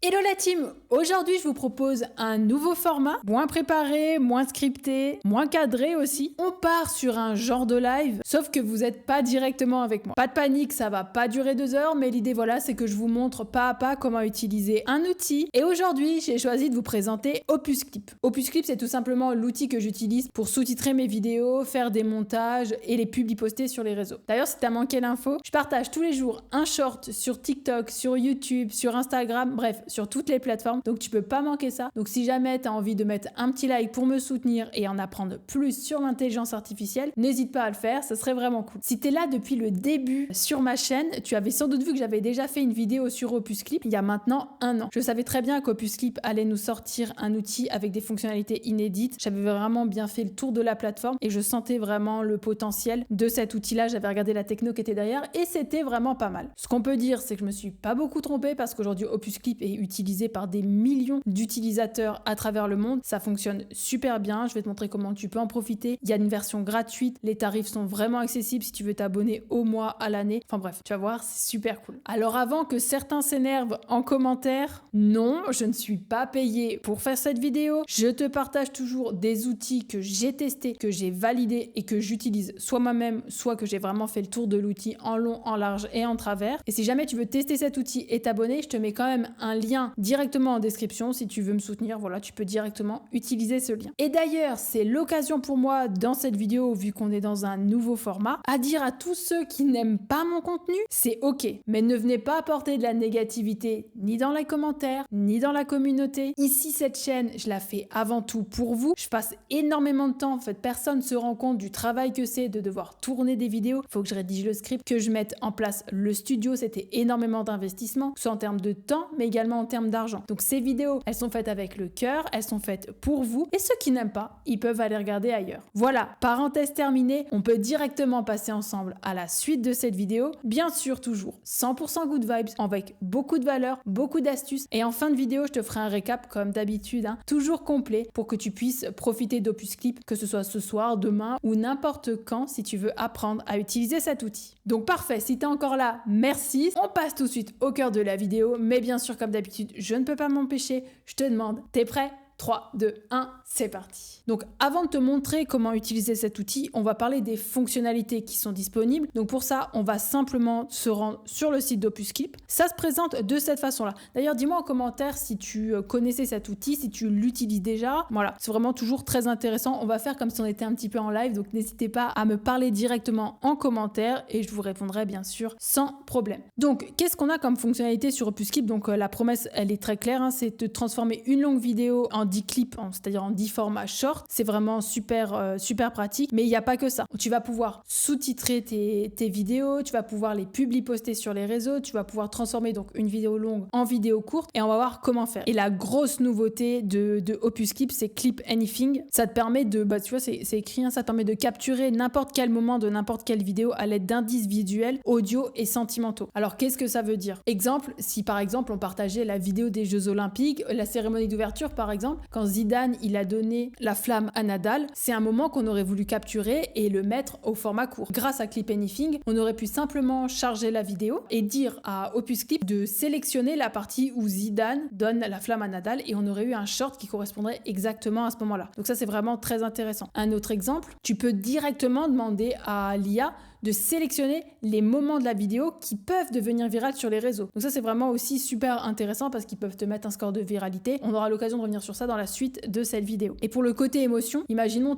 Hello la team! Aujourd'hui, je vous propose un nouveau format, moins préparé, moins scripté, moins cadré aussi. On part sur un genre de live, sauf que vous n'êtes pas directement avec moi. Pas de panique, ça va pas durer 2 heures, mais l'idée voilà, c'est que je vous montre pas à pas comment utiliser un outil. Et aujourd'hui, j'ai choisi de vous présenter Opus Clip. Opus Clip, c'est tout simplement l'outil que j'utilise pour sous-titrer mes vidéos, faire des montages et les publier poster sur les réseaux. D'ailleurs, si t'as manqué l'info, je partage tous les jours un short sur TikTok, sur YouTube, sur Instagram, bref, sur toutes les plateformes, donc tu peux pas manquer ça. Donc si jamais tu as envie de mettre un petit like pour me soutenir et en apprendre plus sur l'intelligence artificielle, n'hésite pas à le faire, ça serait vraiment cool. Si tu es là depuis le début sur ma chaîne, tu avais sans doute vu que j'avais déjà fait une vidéo sur Opus Clip il y a maintenant 1 an. Je savais très bien qu'Opus Clip allait nous sortir un outil avec des fonctionnalités inédites. J'avais vraiment bien fait le tour de la plateforme et je sentais vraiment le potentiel de cet outil-là. J'avais regardé la techno qui était derrière et c'était vraiment pas mal. Ce qu'on peut dire, c'est que je me suis pas beaucoup trompée parce qu'aujourd'hui Opus Clip est utilisé par des millions d'utilisateurs à travers le monde. Ça fonctionne super bien. Je vais te montrer comment tu peux en profiter. Il y a une version gratuite. Les tarifs sont vraiment accessibles si tu veux t'abonner au mois, à l'année. Enfin bref, tu vas voir, c'est super cool. Alors avant que certains s'énervent en commentaire, non, je ne suis pas payée pour faire cette vidéo. Je te partage toujours des outils que j'ai testés, que j'ai validés et que j'utilise soit moi-même, soit que j'ai vraiment fait le tour de l'outil en long, en large et en travers. Et si jamais tu veux tester cet outil et t'abonner, je te mets quand même un lien directement en description. Si tu veux me soutenir, voilà, tu peux directement utiliser ce lien. Et d'ailleurs, c'est l'occasion pour moi dans cette vidéo, vu qu'on est dans un nouveau format, à dire à tous ceux qui n'aiment pas mon contenu, c'est ok, mais ne venez pas apporter de la négativité ni dans les commentaires, ni dans la communauté. Ici, cette chaîne, je la fais avant tout pour vous. Je passe énormément de temps, en fait, personne ne se rend compte du travail que c'est de devoir tourner des vidéos. Il faut que je rédige le script, que je mette en place le studio, c'était énormément d'investissement, que ce soit en termes de temps, mais également en termes d'argent. Donc ces vidéos, elles sont faites avec le cœur, elles sont faites pour vous, et ceux qui n'aiment pas, ils peuvent aller regarder ailleurs. Voilà, parenthèse terminée, on peut directement passer ensemble à la suite de cette vidéo. Bien sûr, toujours 100% good vibes, avec beaucoup de valeur, beaucoup d'astuces, et en fin de vidéo, je te ferai un récap comme d'habitude, toujours complet, pour que tu puisses profiter d'Opus Clip, que ce soit ce soir, demain, ou n'importe quand, si tu veux apprendre à utiliser cet outil. Donc parfait, si t'es encore là, merci. On passe tout de suite au cœur de la vidéo, mais bien sûr, comme d'habitude, je ne peux pas m'empêcher, je te demande, t'es prêt? 3, 2, 1, c'est parti. Donc avant de te montrer comment utiliser cet outil, on va parler des fonctionnalités qui sont disponibles. Donc pour ça, on va simplement se rendre sur le site d'Opus Clip. Ça se présente de cette façon-là. D'ailleurs, dis-moi en commentaire si tu connaissais cet outil, si tu l'utilises déjà. Voilà, c'est vraiment toujours très intéressant. On va faire comme si on était un petit peu en live, donc n'hésitez pas à me parler directement en commentaire et je vous répondrai bien sûr sans problème. Donc, qu'est-ce qu'on a comme fonctionnalité sur Opus Clip? Donc la promesse, elle est très claire, c'est de transformer une longue vidéo en 10 clips, c'est-à-dire en 10 formats short. C'est vraiment super pratique, mais il n'y a pas que ça. Tu vas pouvoir sous-titrer tes vidéos, tu vas pouvoir les poster sur les réseaux, tu vas pouvoir transformer donc une vidéo longue en vidéo courte et on va voir comment faire. Et la grosse nouveauté de Opus Clip, c'est Clip Anything. Ça te permet de, tu vois, c'est écrit, ça te permet de capturer n'importe quel moment de n'importe quelle vidéo à l'aide d'indices visuels, audio et sentimentaux. Alors qu'est-ce que ça veut dire? Exemple, si par exemple on partageait la vidéo des Jeux Olympiques, la cérémonie d'ouverture par exemple, quand Zidane il a donné la flamme à Nadal, c'est un moment qu'on aurait voulu capturer et le mettre au format court. Grâce à Clip Anything, on aurait pu simplement charger la vidéo et dire à Opus Clip de sélectionner la partie où Zidane donne la flamme à Nadal et on aurait eu un short qui correspondrait exactement à ce moment-là. Donc ça, c'est vraiment très intéressant. Un autre exemple, tu peux directement demander à l'IA de sélectionner les moments de la vidéo qui peuvent devenir virales sur les réseaux. Donc ça, c'est vraiment aussi super intéressant parce qu'ils peuvent te mettre un score de viralité. On aura l'occasion de revenir sur ça dans la suite de cette vidéo. Et pour le côté émotion, imaginons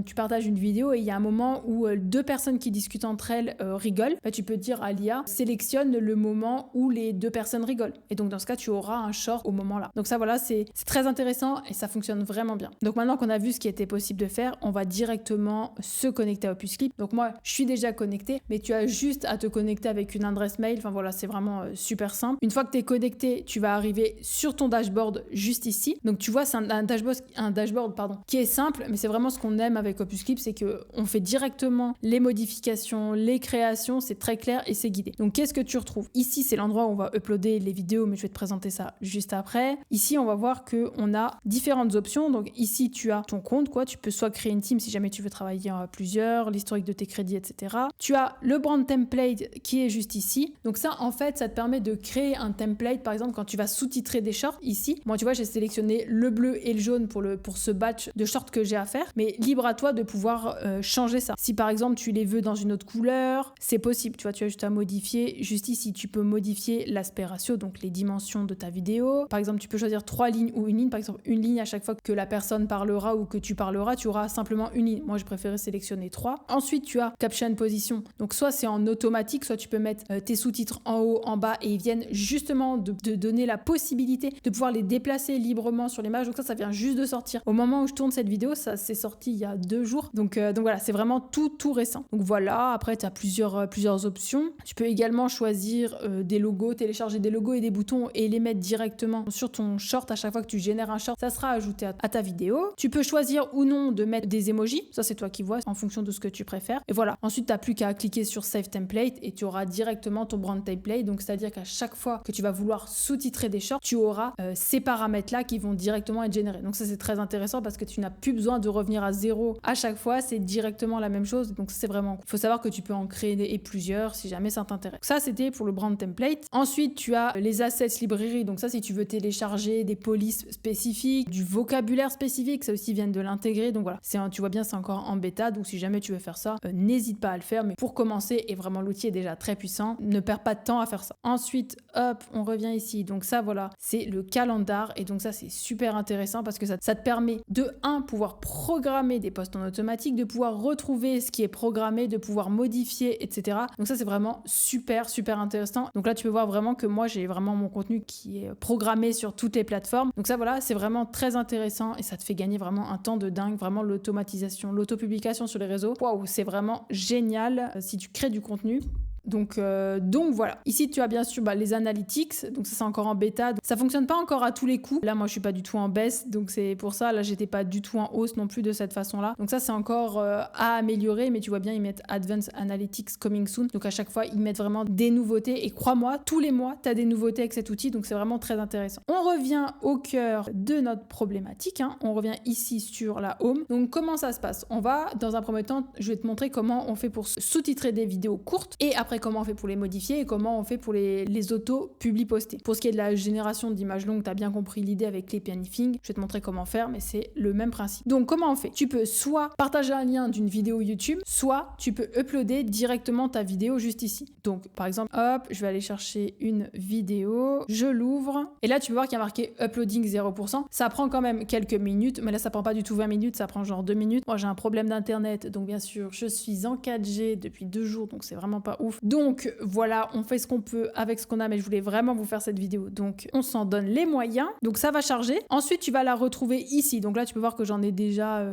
tu partages une vidéo et il y a un moment où 2 personnes qui discutent entre elles rigolent. Tu peux dire à l'IA, sélectionne le moment où les 2 personnes rigolent. Et donc dans ce cas, tu auras un short au moment là. Donc ça, voilà, c'est très intéressant et ça fonctionne vraiment bien. Donc maintenant qu'on a vu ce qui était possible de faire, on va directement se connecter à Opus Clip. Donc moi, je suis déjà connecté, mais tu as juste à te connecter avec une adresse mail. Enfin voilà, c'est vraiment super simple. Une fois que tu es connecté, tu vas arriver sur ton dashboard juste ici. Donc tu vois, c'est un dashboard qui est simple, mais c'est vraiment ce qu'on aime avec Opus Clip, c'est que on fait directement les modifications, les créations, c'est très clair et c'est guidé. Donc qu'est-ce que tu retrouves? Ici, c'est l'endroit où on va uploader les vidéos, mais je vais te présenter ça juste après. Ici, on va voir que on a différentes options. Donc ici, tu as ton compte, tu peux soit créer une team si jamais tu veux travailler à plusieurs, l'historique de tes crédits, etc. Tu as le brand template qui est juste ici. Donc ça, en fait, ça te permet de créer un template, par exemple, quand tu vas sous-titrer des shorts ici. Moi, tu vois, j'ai sélectionné le bleu et le jaune pour ce batch de shorts que j'ai à faire, mais libre à toi de pouvoir changer ça. Si par exemple, tu les veux dans une autre couleur, c'est possible. Tu vois, tu as juste à modifier. Juste ici, tu peux modifier l'aspect ratio, donc les dimensions de ta vidéo. Par exemple, tu peux choisir 3 lignes ou une ligne. Par exemple, une ligne à chaque fois que la personne parlera ou que tu parleras, tu auras simplement une ligne. Moi, je préférais sélectionner 3. Ensuite, tu as caption position. Donc, soit c'est en automatique, soit tu peux mettre tes sous-titres en haut, en bas et ils viennent justement de donner la possibilité de pouvoir les déplacer librement sur l'image. Donc ça vient juste de sortir. Au moment où je tourne cette vidéo, ça s'est sorti il y a 2 jours. Donc voilà, c'est vraiment tout récent. Donc voilà, après tu as plusieurs options. Tu peux également choisir des logos, télécharger des logos et des boutons et les mettre directement sur ton short. À chaque fois que tu génères un short, ça sera ajouté à ta vidéo. Tu peux choisir ou non de mettre des emojis. Ça, c'est toi qui vois en fonction de ce que tu préfères. Et voilà. Ensuite, tu n'as plus qu'à cliquer sur Save Template et tu auras directement ton brand template. Donc, c'est-à-dire qu'à chaque fois que tu vas vouloir sous-titrer des shorts, tu auras ces paramètres-là qui vont directement être générés. Donc, ça, c'est très intéressant parce que tu n'as plus besoin de revenir à zéro à chaque fois. C'est directement la même chose. Donc, c'est vraiment cool. Il faut savoir que tu peux en créer plusieurs si jamais ça t'intéresse. Ça, c'était pour le brand template. Ensuite, tu as les assets librairie. Donc, ça, si tu veux télécharger des polices spécifiques, du vocabulaire spécifique, ça aussi vient de l'intégrer. Donc, voilà. Tu vois bien, c'est encore en bêta. Donc, si jamais tu veux faire ça, n'hésite pas à le faire. Mais pour commencer, et vraiment, l'outil est déjà très puissant, ne perds pas de temps à faire ça. Ensuite, hop, on revient ici. Donc, ça, voilà, c'est le calendar. Et donc, ça, c'est super intéressant parce que ça te permet de, pouvoir programmer des posts en automatique, de pouvoir retrouver ce qui est programmé, de pouvoir modifier, etc. Donc, ça, c'est vraiment super intéressant. Donc là, tu peux voir vraiment que moi, j'ai vraiment mon contenu qui est programmé sur toutes les plateformes. Donc ça, voilà, c'est vraiment très intéressant et ça te fait gagner vraiment un temps de dingue. Vraiment, l'automatisation, l'autopublication sur les réseaux. Waouh, c'est vraiment génial si tu crées du contenu. Donc voilà. Ici, tu as bien sûr les analytics. Donc ça, c'est encore en bêta. Donc, ça fonctionne pas encore à tous les coups. Là, moi, je suis pas du tout en baisse. Donc c'est pour ça. Là, j'étais pas du tout en hausse non plus de cette façon-là. Donc ça, c'est encore à améliorer. Mais tu vois bien, ils mettent Advanced Analytics Coming Soon. Donc à chaque fois, ils mettent vraiment des nouveautés. Et crois-moi, tous les mois, tu as des nouveautés avec cet outil. Donc c'est vraiment très intéressant. On revient au cœur de notre problématique. On revient ici sur la home. Donc comment ça se passe? On va, dans un premier temps, je vais te montrer comment on fait pour sous-titrer des vidéos courtes. Et après, comment on fait pour les modifier et comment on fait pour les auto-publi-poster. Pour ce qui est de la génération d'images longues, tu as bien compris l'idée avec Clip Anything. Je vais te montrer comment faire, mais c'est le même principe. Donc, comment on fait? Tu peux soit partager un lien d'une vidéo YouTube, soit tu peux uploader directement ta vidéo juste ici. Donc, par exemple, hop, je vais aller chercher une vidéo, je l'ouvre, et là, tu peux voir qu'il y a marqué Uploading 0%. Ça prend quand même quelques minutes, mais là, ça prend pas du tout 20 minutes, ça prend genre 2 minutes. Moi, j'ai un problème d'internet, donc bien sûr, je suis en 4G depuis 2 jours, donc c'est vraiment pas ouf. Donc voilà, on fait ce qu'on peut avec ce qu'on a, mais je voulais vraiment vous faire cette vidéo. Donc on s'en donne les moyens. Donc ça va charger. Ensuite, tu vas la retrouver ici. Donc là, tu peux voir que j'en ai déjà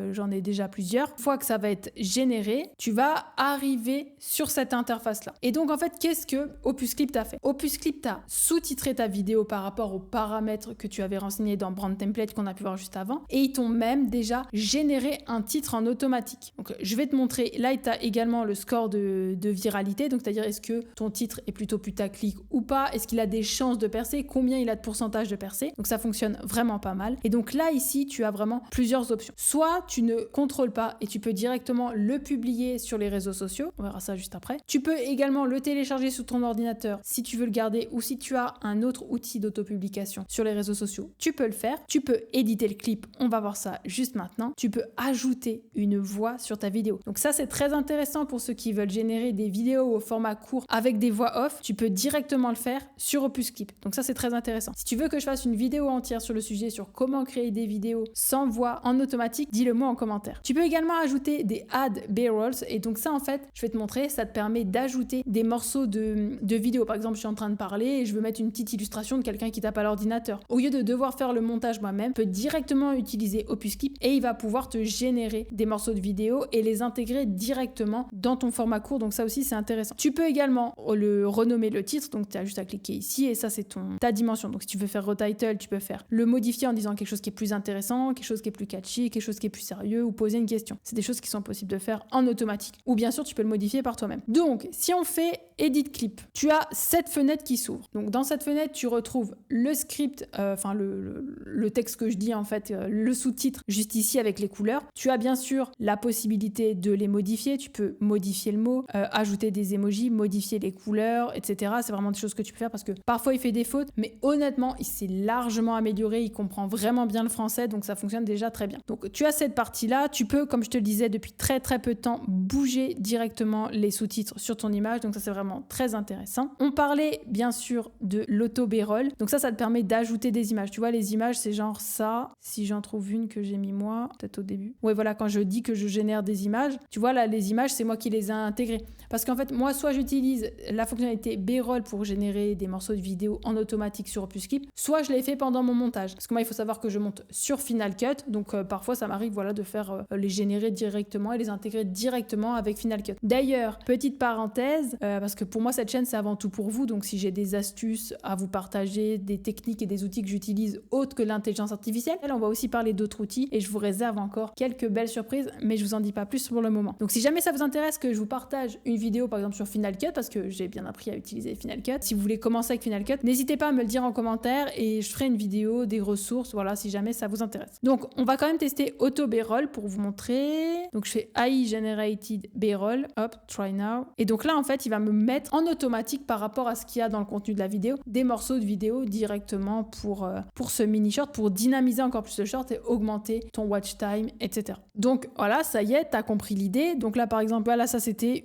plusieurs. Une fois que ça va être généré, tu vas arriver sur cette interface-là. Et donc en fait, qu'est-ce que OpusClip t'a fait? OpusClip t'a sous-titré ta vidéo par rapport aux paramètres que tu avais renseignés dans Brand Template qu'on a pu voir juste avant. Et ils t'ont même déjà généré un titre en automatique. Donc je vais te montrer. Là, tu as également le score de viralité. Donc c'est-à-dire est-ce que ton titre est plutôt putaclic ou pas? Est-ce qu'il a des chances de percer? Combien il a de pourcentage de percer? Donc ça fonctionne vraiment pas mal. Et donc là, ici, tu as vraiment plusieurs options. Soit tu ne contrôles pas et tu peux directement le publier sur les réseaux sociaux. On verra ça juste après. Tu peux également le télécharger sur ton ordinateur si tu veux le garder ou si tu as un autre outil d'autopublication sur les réseaux sociaux. Tu peux le faire. Tu peux éditer le clip. On va voir ça juste maintenant. Tu peux ajouter une voix sur ta vidéo. Donc ça, c'est très intéressant pour ceux qui veulent générer des vidéos au format court avec des voix off, tu peux directement le faire sur OpusClip. Donc ça, c'est très intéressant. Si tu veux que je fasse une vidéo entière sur le sujet, sur comment créer des vidéos sans voix en automatique, dis-le moi en commentaire. Tu peux également ajouter des add B-rolls et donc ça, en fait, je vais te montrer, ça te permet d'ajouter des morceaux de vidéos. Par exemple, je suis en train de parler et je veux mettre une petite illustration de quelqu'un qui tape à l'ordinateur. Au lieu de devoir faire le montage moi-même, je peux directement utiliser OpusClip et il va pouvoir te générer des morceaux de vidéo et les intégrer directement dans ton format court. Donc ça aussi, c'est intéressant. Tu peux également renommer le titre, donc tu as juste à cliquer ici et ça c'est ta dimension. Donc si tu veux faire retitle, tu peux faire le modifier en disant quelque chose qui est plus intéressant, quelque chose qui est plus catchy, quelque chose qui est plus sérieux ou poser une question. C'est des choses qui sont possibles de faire en automatique. Ou bien sûr, tu peux le modifier par toi-même. Donc, si on fait Edit Clip, tu as cette fenêtre qui s'ouvre. Donc, dans cette fenêtre, tu retrouves le script, le texte que je dis en fait, le sous-titre juste ici avec les couleurs. Tu as bien sûr la possibilité de les modifier. Tu peux modifier le mot, ajouter des emojis, modifier les couleurs, etc. C'est vraiment des choses que tu peux faire parce que parfois il fait des fautes, mais honnêtement, il s'est largement amélioré. Il comprend vraiment bien le français, donc ça fonctionne déjà très bien. Donc tu as cette partie-là, tu peux, comme je te le disais, depuis très très peu de temps, bouger directement les sous-titres sur ton image, donc ça c'est vraiment très intéressant. On parlait bien sûr de l'auto-B-roll, donc ça te permet d'ajouter des images. Tu vois, les images, c'est genre ça, si j'en trouve une que j'ai mis moi, peut-être au début. Ouais, voilà, quand je dis que je génère des images, tu vois là, les images, c'est moi qui les ai intégrées. Parce qu'en fait, moi, soit j'utilise la fonctionnalité B-roll pour générer des morceaux de vidéo en automatique sur Opus Clip, soit je l'ai fait pendant mon montage. Parce que moi, il faut savoir que je monte sur Final Cut, donc parfois ça m'arrive de faire les générer directement et les intégrer directement avec Final Cut. D'ailleurs, petite parenthèse, parce que pour moi cette chaîne c'est avant tout pour vous, donc si j'ai des astuces à vous partager, des techniques et des outils que j'utilise autres que l'intelligence artificielle, on va aussi parler d'autres outils et je vous réserve encore quelques belles surprises, mais je vous en dis pas plus pour le moment. Donc si jamais ça vous intéresse que je vous partage une vidéo par exemple sur Final Cut, parce que j'ai bien appris à utiliser Final Cut, si vous voulez commencer avec Final Cut, n'hésitez pas à me le dire en commentaire et je ferai une vidéo, des ressources, voilà, si jamais ça vous intéresse. Donc on va quand même tester Auto B-roll pour vous montrer. Donc je fais AI Generated B-roll, hop, try now. Et donc là en fait il va me mettre en automatique par rapport à ce qu'il y a dans le contenu de la vidéo, des morceaux de vidéo directement pour ce mini short, pour dynamiser encore plus le short et augmenter ton watch time, etc. Donc voilà, ça y est, t'as compris l'idée. Donc là par exemple, voilà, ça c'était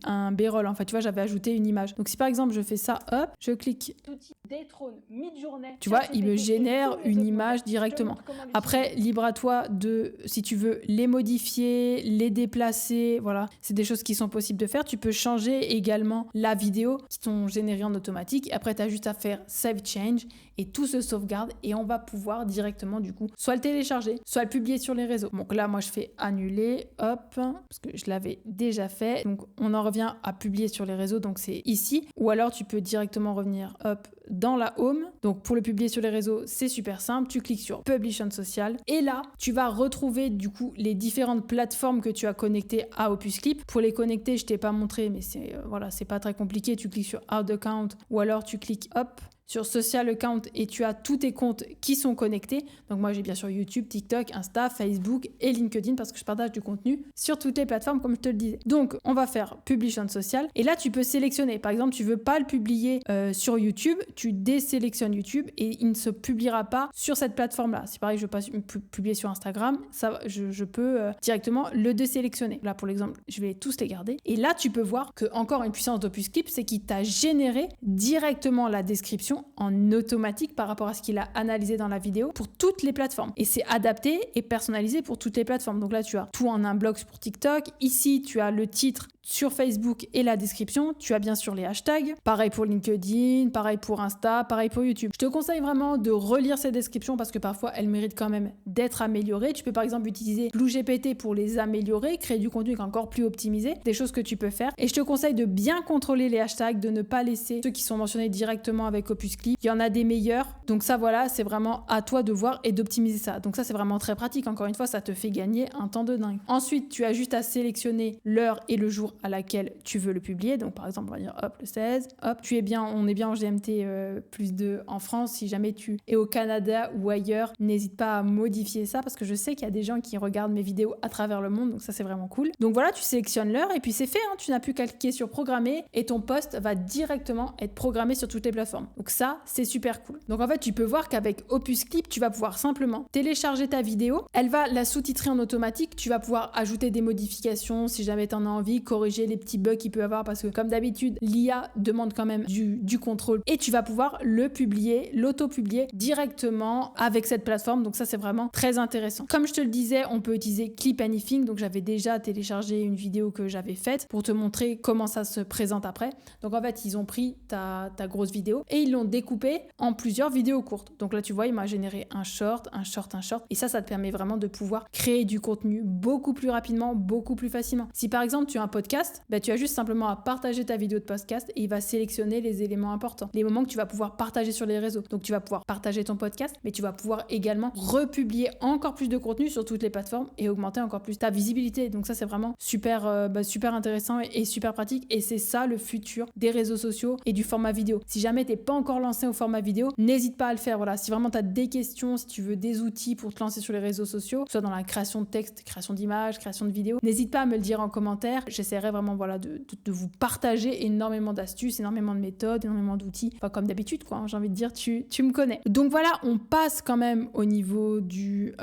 un B-roll en fait, tu vois, j'avais ajouté une image. Donc si par exemple je fais ça, hop, je clique, tu vois, il me génère une image directement. Après, libre à toi de, si tu veux, les modifier, les déplacer, voilà. C'est des choses qui sont possibles de faire. Tu peux changer également la vidéo qui sont générées en automatique. Après, tu as juste à faire Save Change et tout se sauvegarde et on va pouvoir directement, du coup, soit le télécharger, soit le publier sur les réseaux. Donc là, moi, je fais annuler, hop, parce que je l'avais déjà fait. Donc, on en revient à publier sur les réseaux, donc c'est ici. Ou alors, tu peux directement revenir, hop, dans la home. Donc, pour le publier sur les réseaux, c'est super simple. Tu cliques sur Publish on Social et là, tu vas retrouver, du coup, les différentes plateformes que tu as connectées à Opus Clip. Pour les connecter, je t'ai pas montré, mais c'est voilà, c'est pas très compliqué. Tu cliques sur Add Account ou alors tu cliques, hop, sur Social Account et tu as tous tes comptes qui sont connectés. Donc moi j'ai bien sûr YouTube, TikTok, Insta, Facebook et LinkedIn parce que je partage du contenu sur toutes les plateformes comme je te le disais. Donc on va faire Publish on Social et là tu peux sélectionner. Par exemple tu veux pas le publier sur YouTube, tu désélectionnes YouTube et il ne se publiera pas sur cette plateforme là. Si pareil je veux pas publier sur Instagram, ça je peux directement le désélectionner. Là pour l'exemple je vais tous les garder et là tu peux voir que encore une puissance d'Opus Clip, c'est qu'il t'a généré directement la description en automatique par rapport à ce qu'il a analysé dans la vidéo pour toutes les plateformes. Et c'est adapté et personnalisé pour toutes les plateformes. Donc là, tu as tout en un bloc pour TikTok. Ici, tu as le titre sur Facebook et la description. Tu as bien sûr les hashtags. Pareil pour LinkedIn, pareil pour Insta, pareil pour YouTube. Je te conseille vraiment de relire ces descriptions parce que parfois, elles méritent quand même d'être améliorées. Tu peux par exemple utiliser BlueGPT pour les améliorer, créer du contenu encore plus optimisé, des choses que tu peux faire. Et je te conseille de bien contrôler les hashtags, de ne pas laisser ceux qui sont mentionnés directement avec Opus Clip. Il y en a des meilleurs. Donc ça, voilà, c'est vraiment à toi de voir et d'optimiser ça. Donc ça, c'est vraiment très pratique. Encore une fois, ça te fait gagner un temps de dingue. Ensuite, tu as juste à sélectionner l'heure et le jour à laquelle tu veux le publier. Donc par exemple, on va dire hop, le 16. Hop, on est bien en GMT +2 en France. Si jamais tu es au Canada ou ailleurs, n'hésite pas à modifier ça parce que je sais qu'il y a des gens qui regardent mes vidéos à travers le monde. Donc ça, c'est vraiment cool. Donc voilà, tu sélectionnes l'heure et puis c'est fait. Tu n'as plus qu'à cliquer sur programmer et ton post va directement être programmé sur toutes les plateformes. Donc ça, c'est super cool. Donc en fait, tu peux voir qu'avec Opus Clip, tu vas pouvoir simplement télécharger ta vidéo. Elle va la sous-titrer en automatique. Tu vas pouvoir ajouter des modifications si jamais tu en as envie, corriger les petits bugs qu'il peut y avoir parce que comme d'habitude, l'IA demande quand même du contrôle et tu vas pouvoir le publier, l'auto-publier directement avec cette plateforme. Donc ça, c'est vraiment très intéressant. Comme je te le disais, on peut utiliser Clip Anything. Donc j'avais déjà téléchargé une vidéo que j'avais faite pour te montrer comment ça se présente après. Donc en fait, ils ont pris ta grosse vidéo et ils l'ont découpée en plusieurs vidéos courtes. Donc là, tu vois, il m'a généré un short. Et ça te permet vraiment de pouvoir créer du contenu beaucoup plus rapidement, beaucoup plus facilement. Si par exemple, tu as un podcast, podcast, bah, tu as juste simplement à partager ta vidéo de podcast et il va sélectionner les éléments importants, les moments que tu vas pouvoir partager sur les réseaux. Donc tu vas pouvoir partager ton podcast, mais tu vas pouvoir également republier encore plus de contenu sur toutes les plateformes et augmenter encore plus ta visibilité. Donc ça, c'est vraiment super, super intéressant et super pratique. Et c'est ça le futur des réseaux sociaux et du format vidéo. Si jamais t'es pas encore lancé au format vidéo, n'hésite pas à le faire. Voilà, si vraiment tu as des questions, si tu veux des outils pour te lancer sur les réseaux sociaux, soit dans la création de texte, création d'images, création de vidéos, n'hésite pas à me le dire en commentaire. J'essaierai vraiment de vous partager énormément d'astuces, énormément de méthodes, énormément d'outils. Enfin, comme d'habitude, quoi. J'ai envie de dire, tu me connais. Donc voilà, on passe quand même au niveau du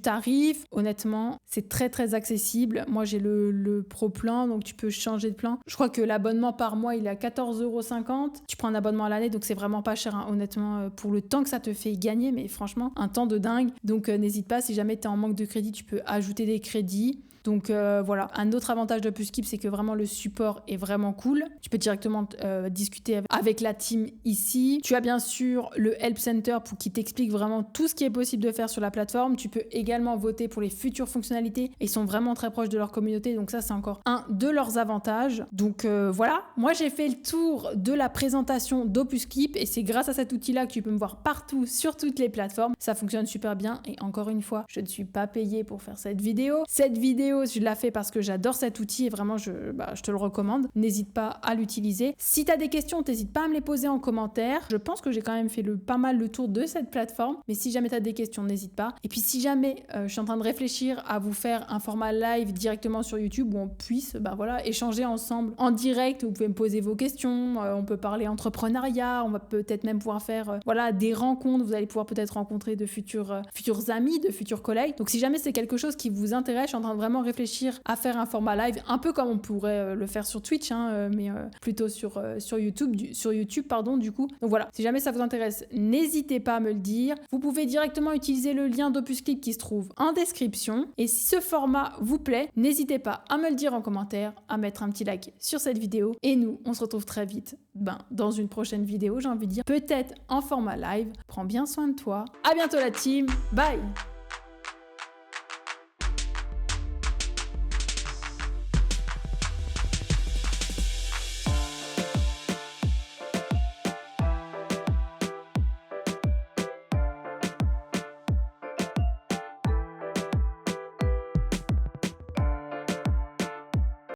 tarif. Honnêtement, c'est très très accessible. Moi, j'ai le Pro Plan, donc tu peux changer de plan. Je crois que l'abonnement par mois, il est à 14,50 €. Tu prends un abonnement à l'année, donc c'est vraiment pas cher, hein, honnêtement, pour le temps que ça te fait gagner, mais franchement, un temps de dingue. Donc n'hésite pas, si jamais tu es en manque de crédit, tu peux ajouter des crédits. Donc voilà, un autre avantage de Puskip, c'est que vraiment le support est vraiment cool. Tu peux directement discuter avec la team ici. Tu as bien sûr le Help Center qui t'explique vraiment tout ce qui est possible de faire sur la plateforme. Tu peux également voter pour les futures fonctionnalités. Ils sont vraiment très proches de leur communauté, donc ça c'est encore un de leurs avantages. Donc voilà, moi j'ai fait le tour de la présentation d'Opuskip et c'est grâce à cet outil-là que tu peux me voir partout sur toutes les plateformes. Ça fonctionne super bien et encore une fois, je ne suis pas payée pour faire cette vidéo. Cette vidéo, je la fais parce que j'adore cet outil et vraiment je te le recommande. N'hésite pas à l'utiliser. Si tu as des questions, n'hésite pas à me les poser en commentaire. Je pense que j'ai quand même fait pas mal le tour de cette plateforme, mais si jamais tu as des questions, n'hésite pas. Et puis si jamais je suis en train de réfléchir à vous faire un format live directement sur YouTube où on puisse échanger ensemble en direct, vous pouvez me poser vos questions, on peut parler entrepreneuriat, on va peut-être même pouvoir faire des rencontres, vous allez pouvoir peut-être rencontrer de futurs amis, de futurs collègues. Donc si jamais c'est quelque chose qui vous intéresse, je suis en train de vraiment réfléchir à faire un format live, un peu comme on pourrait le faire sur Twitch, mais plutôt sur YouTube, du coup. Donc voilà, si jamais ça vous intéresse, n'hésitez pas à me le dire. Vous pouvez directement utiliser le lien d'Opuskip qui se trouve en description. Et si ce format vous plaît, n'hésitez pas à me le dire en commentaire, à mettre un petit like sur cette vidéo. Et nous, on se retrouve très vite dans une prochaine vidéo, j'ai envie de dire, peut-être en format live. Prends bien soin de toi. À bientôt la team. Bye!